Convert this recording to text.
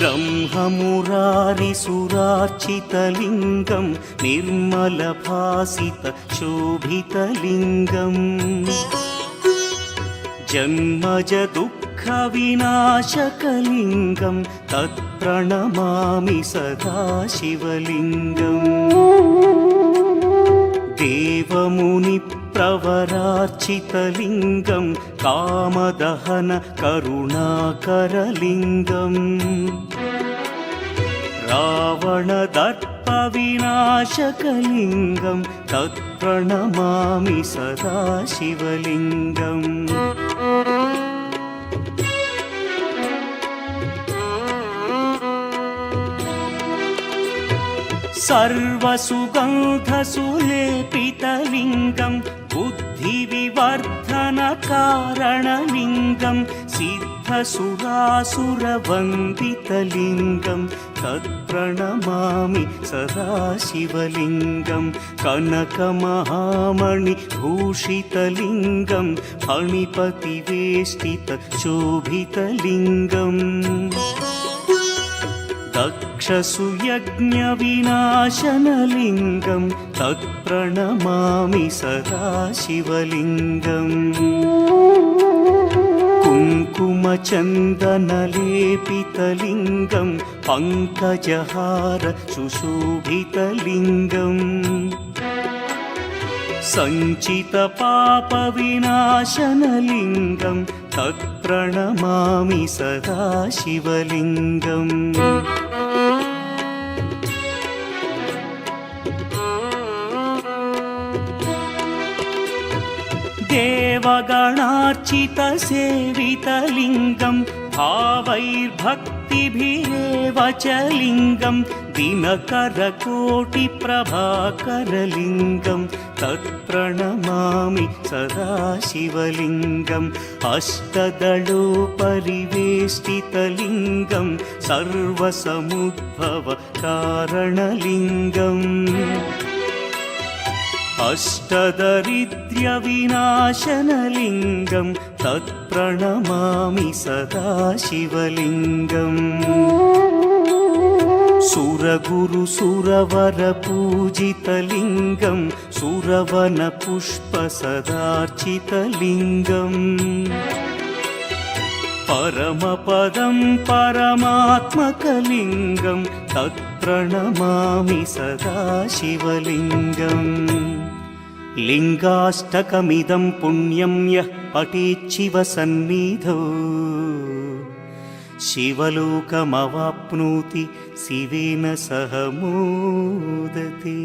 ब्रह्ममुरारिसुरार्चितलिङ्गं निर्मलभासितशोभितलिङ्गम् जन्मजदुःखविनाशकलिङ्गं तत्प्रणमामि सदा शिवलिङ्गम् देवमुनिप्रवरार्चितलिङ्गं कामदहन करुणाकरलिङ्गम् रावणदर्पविनाशकलिङ्गं तत्प्रणमामि सदा शिवलिङ्गम् सर्वसुगन्धसुलेपितलिङ्गं बुद्धिविवर्धनकारणलिङ्गं सिद्धसुरासुरवन्दितलिङ्गं तत्प्रणमामि सदा शिवलिङ्गं कनकमहामणिभूषितलिङ्गं फणिपतिवेष्टितशोभितलिङ्गम् दक्षसुयज्ञविनाशनलिङ्गं तत्प्रणमामि सदा शिवलिङ्गम् कुङ्कुमचन्दनलेपितलिङ्गं पङ्कजहार सुशोभितलिङ्गम् सञ्चितपापविनाशनलिङ्गं तत्प्रणमामि सदा शिवलिङ्गम् देवगणार्चितसेवितलिङ्गं भावैर्भक्तिभिरेव च लिङ्गं दिनकरकोटिप्रभाकरलिङ्गं तत्प्रणमामि सदा शिवलिङ्गम् अष्टदलोपरिवेष्टितलिङ्गं सर्वसमुद्भवकारणलिङ्गम् अष्टदरिद्र्यविनाशनलिङ्गं तत्प्रणमामि सदा शिवलिङ्गम् सुरगुरुसुरवरपूजितलिङ्गं सुरवनपुष्पसदार्चितलिङ्गम् परमपदं परमात्मकलिङ्गं तत्प्रणमामि सदा शिवलिङ्गम् लिङ्गाष्टकमिदं पुण्यं यः पठेच्छिवसन्निधौ शिवलोकमवाप्नोति शिवेन सह मोदते।